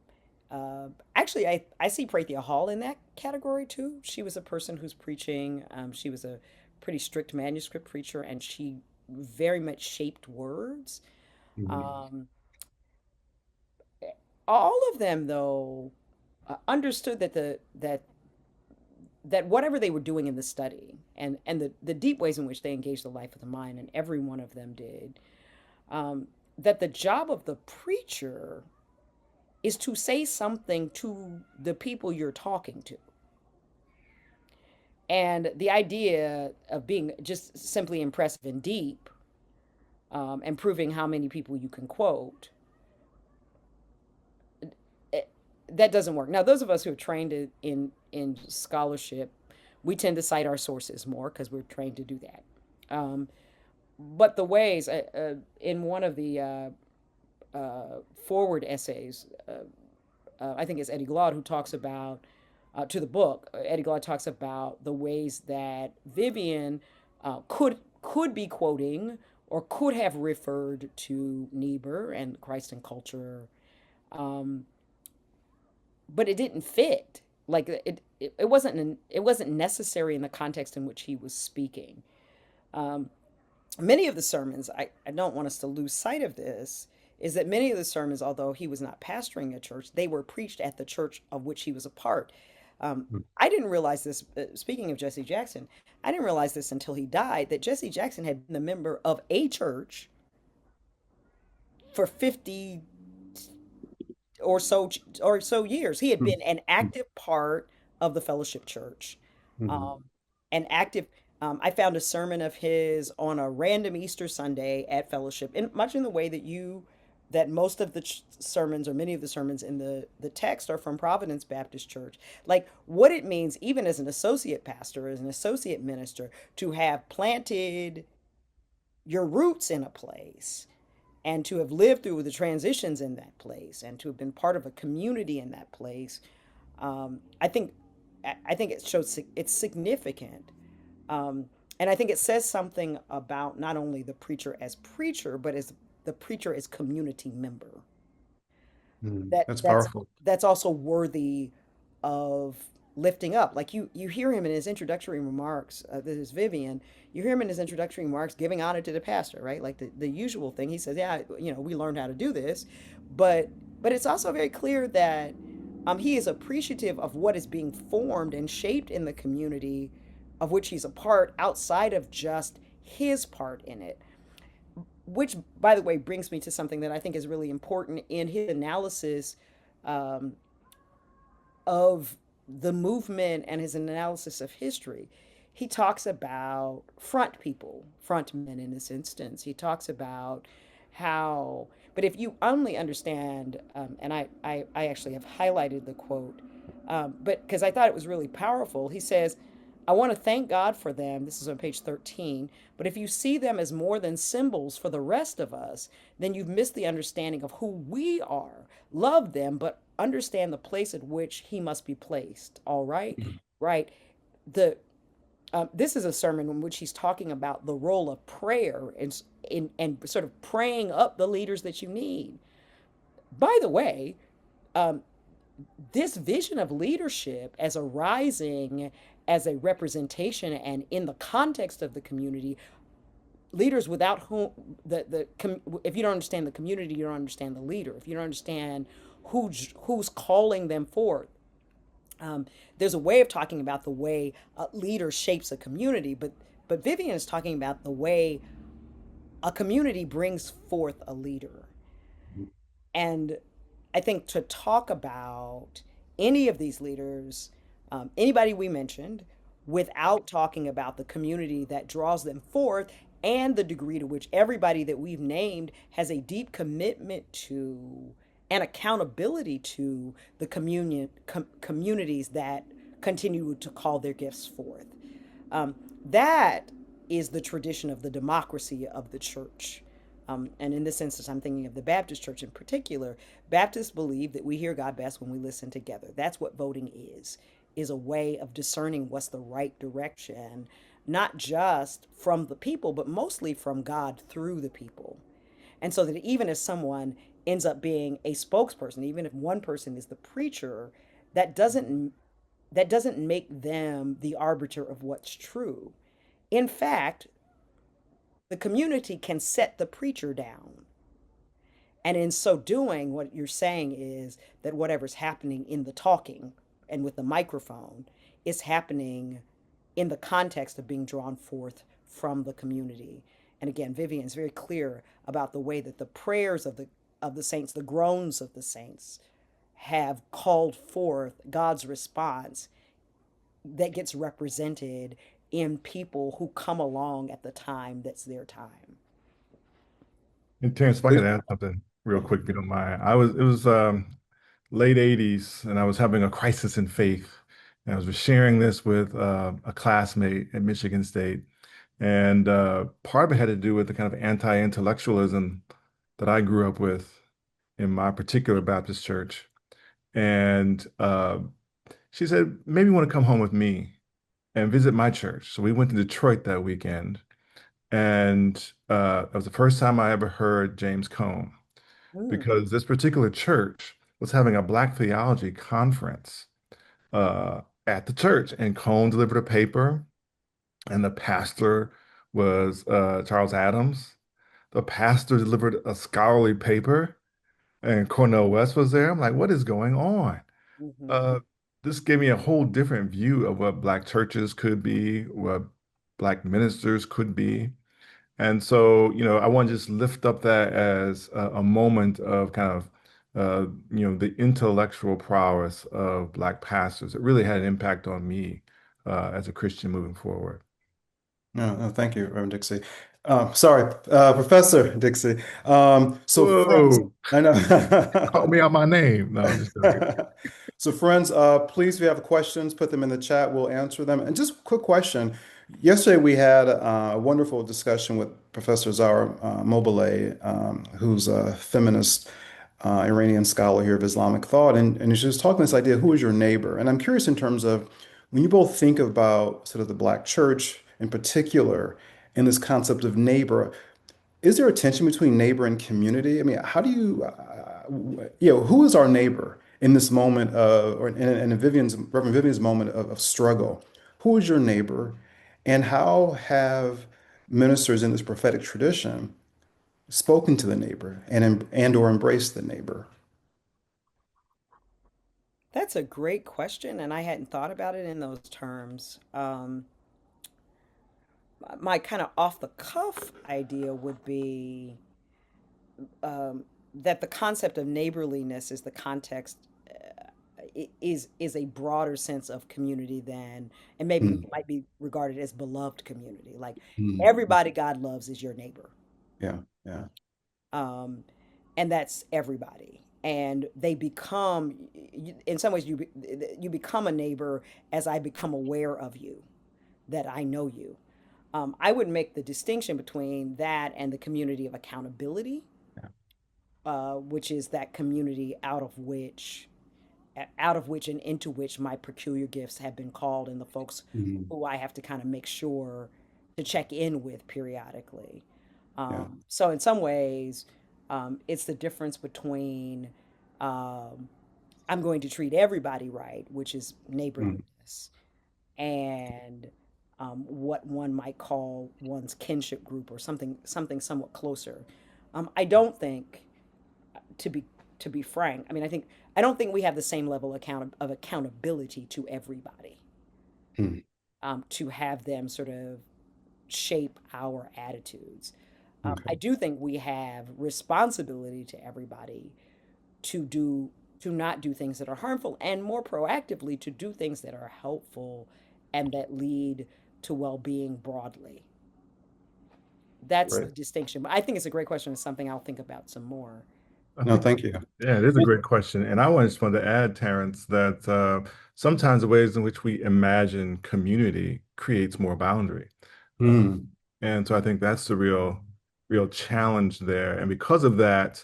Actually, I see Prathia Hall in that category too. She was a person who's preaching. She was a pretty strict manuscript preacher, and she very much shaped words. Mhm. Um, all of them, though, understood that whatever they were doing in the study and the deep ways in which they engaged the life of the mind, and every one of them did, that the job of the preacher is to say something to the people you're talking to. And the idea of being just simply impressive and deep, and proving how many people you can quote, it, that doesn't work. Now, those of us who are trained in scholarship, we tend to cite our sources more because we're trained to do that. But the ways, in one of the forward essays, I think it's Eddie Glaude who talks about, to the book, Eddie Glaude talks about the ways that Vivian could be quoting or could have referred to Niebuhr and Christ and Culture, um, but it didn't fit. Like it wasn't necessary in the context in which he was speaking. Um, Many of the sermons, I don't want us to lose sight of this, is that many of the sermons, although he was not pastoring a church, they were preached at the church of which he was a part. I didn't realize this, speaking of Jesse Jackson, I didn't realize this until he died, that Jesse Jackson had been a member of a church for 50 or so years. He had been an active part of the fellowship church. Mhm. Um, an active I found a sermon of his on a random Easter Sunday at fellowship, in much in the way that most of the sermons or many of the sermons in the text are from Providence Baptist Church. Like what it means, even as an associate pastor, as an associate minister, to have planted your roots in a place and to have lived through the transitions in that place and to have been part of a community in that place. I think it shows it's significant. Um, and I think it says something about not only the preacher as preacher, but as the preacher as community member. Mhm. That That's that's powerful. that's also worthy of lifting up. Like you hear him in his introductory remarks. This is Vivian. You hear him in his introductory remarks giving honor to the pastor, right? Like the usual thing. He says, "Yeah, we learned how to do this," but it's also very clear that he is appreciative of what is being formed and shaped in the community of which he's a part, outside of just his part in it. Which, by the way, brings me to something that I think is really important in his analysis um, of the movement and his analysis of history. He talks about front people, front men in this instance. He talks about how, but if you only understand, and I actually have highlighted the quote, but because I thought it was really powerful, he says, I want to thank God for them. This is on page 13. But if you see them as more than symbols for the rest of us, then you've missed the understanding of who we are. Love them, but understand the place at which he must be placed. All right? Right. The This is a sermon in which he's talking about the role of prayer and sort of praying up the leaders that you need. By the way, um, this vision of leadership as arising as a representation and in the context of the community, leaders without whom if you don't understand the community, you don't understand the leader. If you don't understand who's calling them forth, there's a way of talking about the way a leader shapes a community, but Vivian is talking about the way a community brings forth a leader. And I think to talk about any of these leaders, anybody we mentioned, without talking about the community that draws them forth and the degree to which everybody that we've named has a deep commitment to and accountability to the communities that continue to call their gifts forth. That is the tradition of the democracy of the church. And in this instance, I'm thinking of the Baptist church in particular. Baptists believe that we hear God best when we listen together. That's what voting is a way of discerning what's the right direction, not just from the people, but mostly from God through the people. And so that even if someone ends up being a spokesperson, even if one person is the preacher, that doesn't make them the arbiter of what's true. In fact, the community can set the preacher down. And in so doing, what you're saying is that whatever's happening in the talking and with the microphone is happening in the context of being drawn forth from the community. And again, Vivian's very clear about the way that the prayers of the saints, the groans of the saints, have called forth God's response that gets represented in people who come along at the time that's their time. And Terrence, if I could add something real quick, if you don't mind. It was late 80s and I was having a crisis in faith. And I was sharing this with a classmate at Michigan State. And part of it had to do with the kind of anti-intellectualism that I grew up with in my particular Baptist church. And she said, maybe you want to come home with me and visit my church. So we went to Detroit that weekend. And that was the first time I ever heard James Cone, Mm. because this particular church was having a Black theology conference. at the church, and Cone delivered a paper, and the pastor was Charles Adams. The pastor delivered a scholarly paper, and Cornel West was there. I'm like, what is going on? Hmm. Uh, this gave me a whole different view of what Black churches could be, what Black ministers could be. And so, I want to just lift up that as a moment of kind of, the intellectual prowess of Black pastors. It really had an impact on me as a Christian moving forward. No, no, thank you, Reverend Dixie. Sorry, Professor Dixie. So friends, Whoa, I call me know. out my name. No, I'm just joking. So friends, please, if you have questions, put them in the chat. We'll answer them. And just a quick question. Yesterday we had a wonderful discussion with Professor Zahra Mobilay, who's a feminist Iranian scholar here of Islamic thought, and she was talking this idea, who is your neighbor? And I'm curious in terms of when you both think about sort of the Black church in particular, in this concept of neighbor, is there a tension between neighbor and community? I mean, how do you, who is our neighbor in this moment or in Reverend Vivian's moment of struggle? Who is your neighbor, and how have ministers in this prophetic tradition spoken to the neighbor and or embraced the neighbor? That's a great question, and I hadn't thought about it in those terms. My kind of off the cuff idea would be that the concept of neighborliness is the context is a broader sense of community than, and maybe Mm, might be regarded as beloved community. Like mm, everybody God loves is your neighbor, yeah, yeah. um, and that's everybody. And they become, in some ways, you become a neighbor as I become aware of you, that I know you. I would make the distinction between that and the community of accountability, which is that community out of which and into which my peculiar gifts have been called, and the folks Mhm. who I have to kind of make sure to check in with periodically. Yeah. So in some ways, it's the difference between um, I'm going to treat everybody right, which is Mm, neighborliness, and what one might call one's kinship group or something somewhat closer. I don't think, to be to be frank, I don't think we have the same level of accountability to everybody, mm, to have them sort of shape our attitudes. I okay. do think we have responsibility to everybody to do to not do things that are harmful, and more proactively to do things that are helpful and that lead to well-being broadly. That's the Great. distinction. But I think it's a great question. It's something I'll think about some more. I No, think, thank you. yeah, it is a great question. And just wanted to add, Terrence, that sometimes the ways in which we imagine community creates more boundary. Uh, Mm, and so I think that's the real challenge there. And because of that,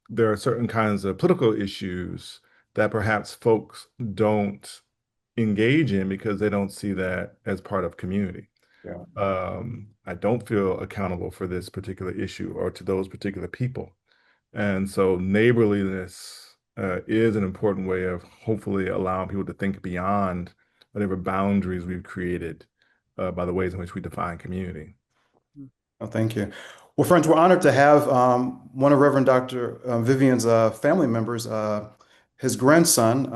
there are certain kinds of political issues that perhaps folks don't engage in because they don't see that as part of community. yeah. I don't feel accountable for this particular issue or to those particular people. And so neighborliness is an important way of hopefully allowing people to think beyond whatever boundaries we've created by the ways in which we define community. Oh, thank you. Well, friends, we're honored to have one of Reverend Dr. Vivian's family members, his grandson,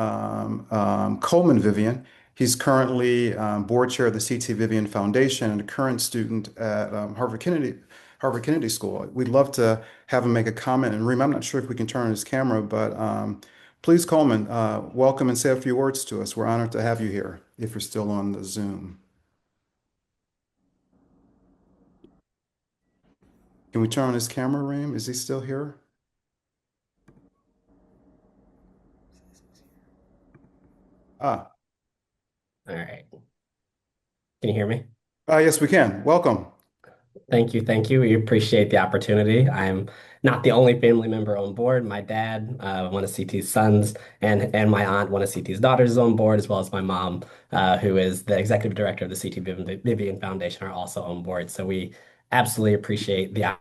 Coleman Vivian. He's currently board chair of the C.T. Vivian Foundation and a current student at Harvard Kennedy School. We'd love to have him make a comment. And Reem, I'm not sure if we can turn on his camera, but please, Coleman, welcome and say a few words to us. We're honored to have you here if you're still on the Zoom. Can we turn on his camera, Reem? Is he still here? Ah, All right. Can you hear me? yes, we can. Welcome. Thank you. Thank you. We appreciate the opportunity. I'm not the only family member on board. My dad, one of CT's sons, and my aunt, one of CT's daughters, is on board, as well as my mom, who is the executive director of the CT Vivian Foundation, are also on board. So we absolutely appreciate the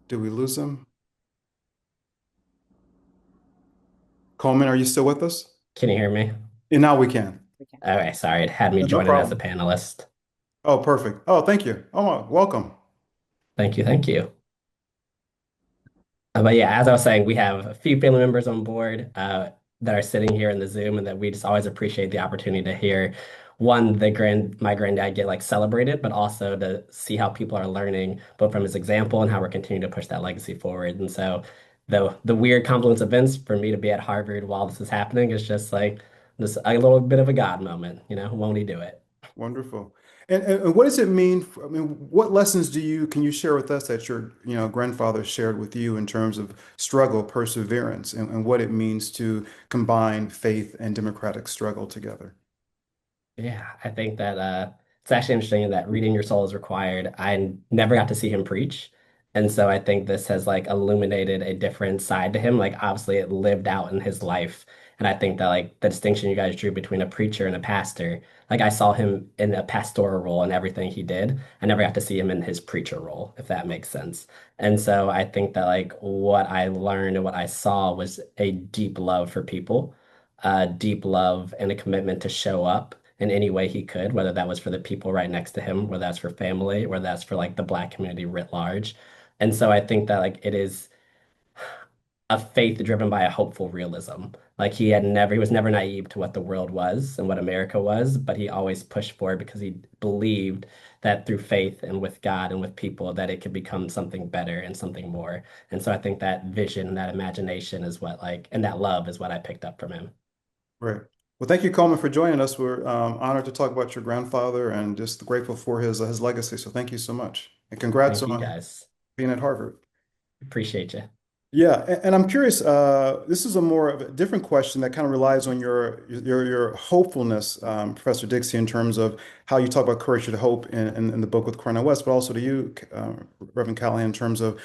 Did we lose him? Coleman, are you still with us? Can you hear me? And now we can. Okay. Okay, sorry, it had me No joining as a problem. panelist. Oh, perfect. Oh, thank you. Oh, welcome. Thank you, thank you. But yeah, as I was saying, we have a few family members on board that are sitting here in the Zoom, and that we just always appreciate the opportunity to hear one, my granddad get like celebrated, but also to see how people are learning both from his example and how we're continuing to push that legacy forward. And so the weird confluence of events for me to be at Harvard while this is happening is just like this a little bit of a God moment, won't he do it? Wonderful. And what does it mean? I mean, what lessons can you share with us that your, grandfather shared with you in terms of struggle, perseverance, and what it means to combine faith and democratic struggle together? Yeah, I think that it's actually interesting that reading your soul is required. I never got to see him preach. And so I think this has like illuminated a different side to him. Like obviously it lived out in his life. And I think that like the distinction you guys drew between a preacher and a pastor, like I saw him in a pastoral role in everything he did. I never got to see him in his preacher role, if that makes sense. And so I think that like what I learned and what I saw was a deep love for people, a deep love and a commitment to show up in any way he could, whether that was for the people right next to him, whether that's for family, whether that's for like the Black community writ large. And so I think that like it is a faith driven by a hopeful realism. Like he was never naive to what the world was and what America was, but he always pushed forward because he believed that through faith and with God and with people that it could become something better and something more. And so I think that vision, that imagination is what like, and that love is what I picked up from him. Right. Well, thank you, Coleman, for joining us. We're honored to talk about your grandfather and just grateful for his legacy. So thank you so much. And congrats Thank you on guys. being at Harvard. Appreciate you. Yeah, and I'm curious. This is a more of a different question that kind of relies on your hopefulness, Professor Dixie, in terms of how you talk about courage to hope in the book with Cornel West, but also to you, Reverend Callahan, in terms of,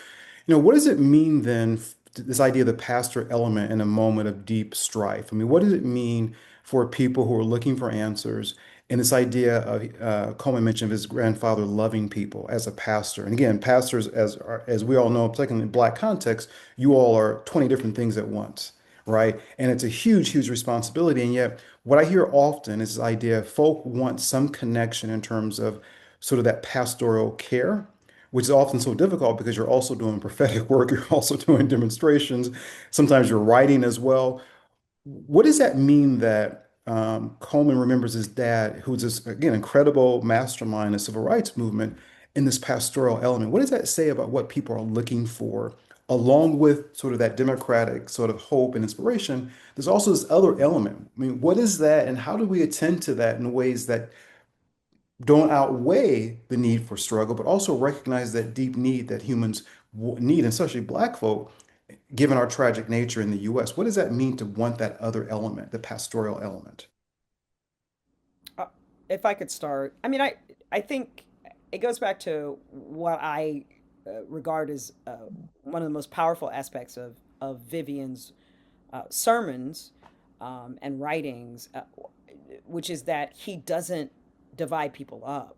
what does it mean then, this idea of the pastor element in a moment of deep strife? I mean, what does it mean for people who are looking for answers? And this idea of Coleman mentioned of his grandfather loving people as a pastor. And again, pastors, as we all know, particularly in Black context, you all are 20 different things at once, right? And it's a huge, huge responsibility. And yet, what I hear often is this idea folk want some connection in terms of sort of that pastoral care, which is often so difficult because you're also doing prophetic work, you're also doing demonstrations, sometimes you're writing as well. What does that mean that Coleman remembers his dad, who's this, again, incredible mastermind in the civil rights movement, in this pastoral element? What does that say about what people are looking for, along with sort of that democratic sort of hope and inspiration? There's also this other element. I mean, what is that, and how do we attend to that in ways that don't outweigh the need for struggle, but also recognize that deep need that humans need, and especially Black folk, given our tragic nature in the US? What does that mean to want that other element, the pastoral element? Uh, if I could start, I mean, I think it goes back to what I regard as one of the most powerful aspects of Vivian's sermons and writings, which is that he doesn't divide people up.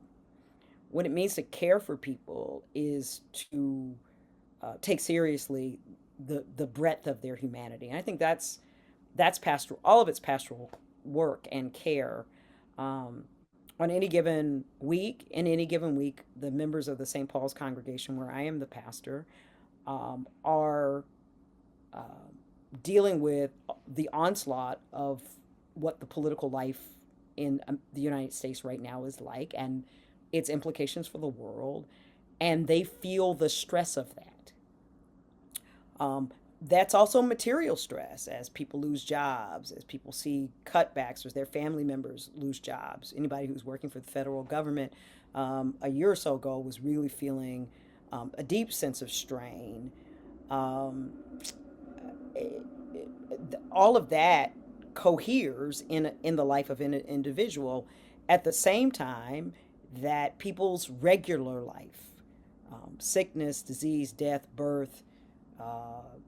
What it means to care for people is to take seriously the breadth of their humanity. And I think that's pastoral. All of it's pastoral work and care. Um, on any given week, in any given week, the members of the St. Paul's congregation, where I am the pastor, are uh, dealing with the onslaught of what the political life in the United States right now is like and its implications for the world. And they feel the stress of that. Um, that's also material stress as people lose jobs, as people see cutbacks, or as their family members lose jobs. Anybody who's working for the federal government a year or so ago was really feeling a deep sense of strain. Um, it, all of that coheres in the life of an individual at the same time that people's regular life, sickness, disease, death, birth,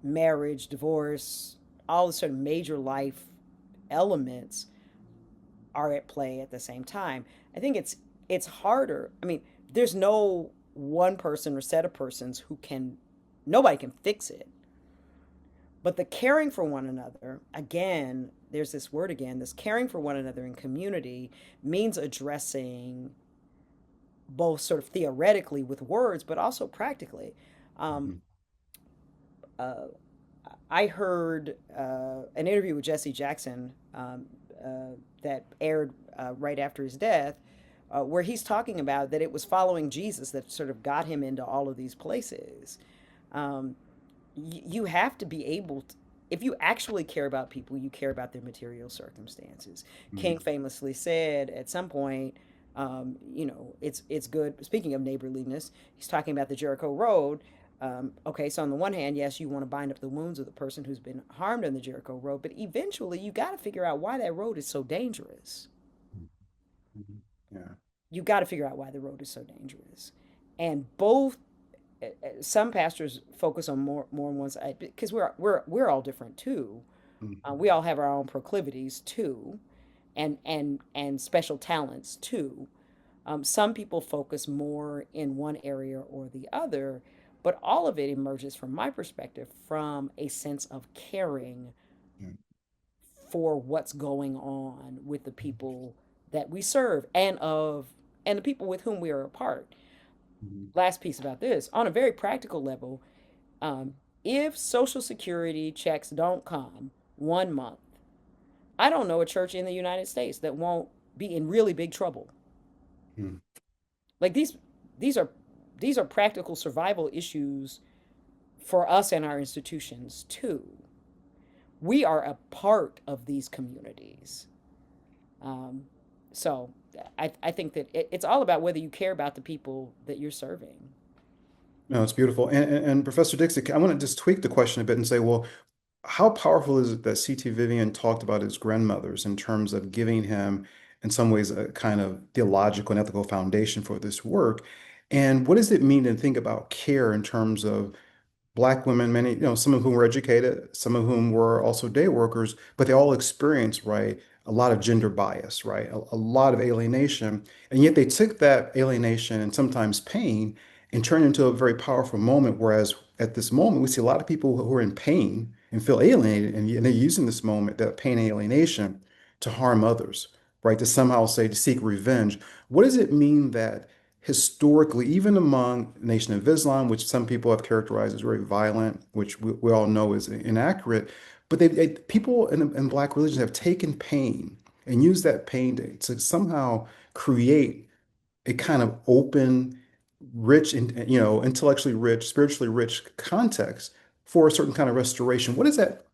marriage, divorce, all the sort of major life elements are at play at the same time. I think it's harder. I mean, there's no one person or set of persons nobody can fix it. But the caring for one another, again, there's this word again, this caring for one another in community means addressing both sort of theoretically with words, but also practically. Um, Mhm. uh, I heard an interview with Jesse Jackson that aired right after his death, where he's talking about that it was following Jesus that sort of got him into all of these places. Um, you have to be able to, if you actually care about people, you care about their material circumstances. King Mhm. famously said at some point, it's good. Speaking of neighborliness, he's talking about the Jericho Road. Okay, so on the one hand, yes, you want to bind up the wounds of the person who's been harmed on the Jericho Road, but eventually you got to figure out why that road is so dangerous. Mhm. Yeah. You got to figure out why the road is so dangerous. And both some pastors focus on more on one side because we're all different too. Mhm. We all have our own proclivities too, and special talents too. Some people focus more in one area or the other, but all of it emerges, from my perspective, from a sense of caring Yeah. for what's going on with the people that we serve and the people with whom we are a part. Mhm. Last piece about this, on a very practical level, um, if Social Security checks don't come 1 month, I don't know a church in the United States that won't be in really big trouble. Mhm. Like these are these are practical survival issues for us and our institutions too. We are a part of these communities. Um, so I think that it's all about whether you care about the people that you're serving. No, it's beautiful. And Professor Dixie, I want to just tweak the question a bit and say, well, how powerful is it that C.T. Vivian talked about his grandmothers in terms of giving him, in some ways, a kind of theological and ethical foundation for this work? And what does it mean to think about care in terms of Black women, many, some of whom were educated, some of whom were also day workers, but they all experienced, right, a lot of gender bias, right, a lot of alienation. And yet they took that alienation and sometimes pain and turned it into a very powerful moment. Whereas at this moment, we see a lot of people who are in pain and feel alienated, and they're using this moment, that pain and alienation, to harm others, right, to somehow say, to seek revenge. What does it mean that historically, even among the Nation of Islam, which some people have characterized as very violent, which we all know is inaccurate, but people in Black religions have taken pain and used that pain to somehow create a kind of open, rich, and intellectually rich, spiritually rich context for a certain kind of restoration. What is that?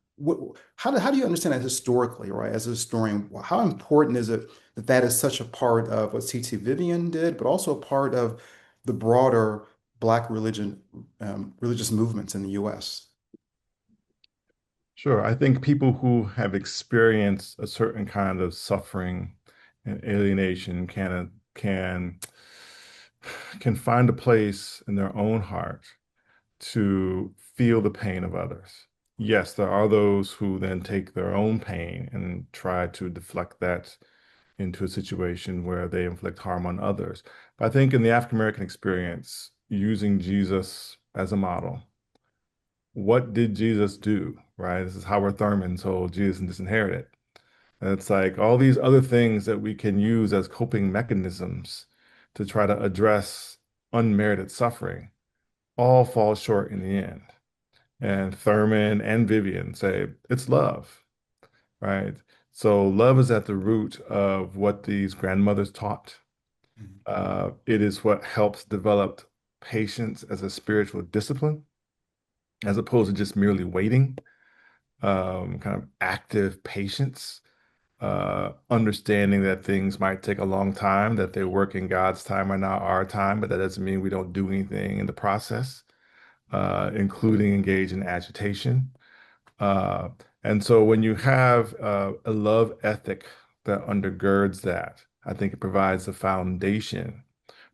How do you understand that historically, right? As a historian, how important is it that that is such a part of what C.T. Vivian did, but also a part of the broader Black religious movements in the U.S.? Sure. I think people who have experienced a certain kind of suffering and alienation can find a place in their own heart to feel the pain of others. Yes, there are those who then take their own pain and try to deflect that into a situation where they inflict harm on others. But I think in the African American experience, using Jesus as a model, what did Jesus do? Right? This is Howard Thurman told Jesus and Disinherited. And it's like all these other things that we can use as coping mechanisms to try to address unmerited suffering all fall short in the end. And Thurman and Vivian say it's love, right? So love is at the root of what these grandmothers taught. It is what helps develop patience as a spiritual discipline, as opposed to just merely waiting, kind of active patience, understanding that things might take a long time, that they work in God's time or not our time, but that doesn't mean we don't do anything in the process, including engage in agitation. Uh, and so when you have a love ethic that undergirds that, I think it provides a foundation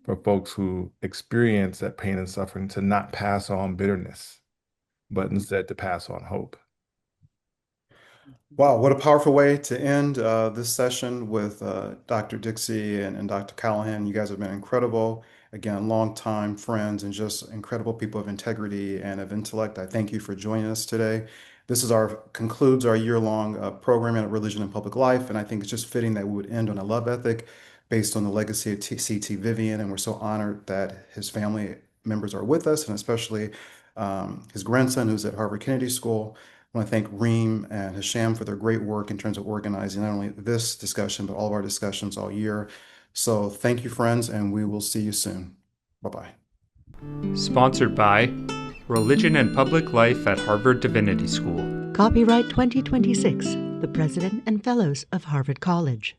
for folks who experience that pain and suffering to not pass on bitterness, but instead to pass on hope. Wow, what a powerful way to end this session with Dr. Dixie and Dr. Callahan. You guys have been incredible. Again, longtime friends and just incredible people of integrity and of intellect. I thank you for joining us today. This concludes our year-long programming at Religion and Public Life, and I think it's just fitting that we would end on a love ethic based on the legacy of CT Vivian, and we're so honored that his family members are with us, and especially his grandson who's at Harvard Kennedy School. I want to thank Reem and Hisham for their great work in terms of organizing not only this discussion, but all of our discussions all year. So thank you, friends, and we will see you soon. Bye-bye. Sponsored by Religion and Public Life at Harvard Divinity School. Copyright 2026, the President and Fellows of Harvard College.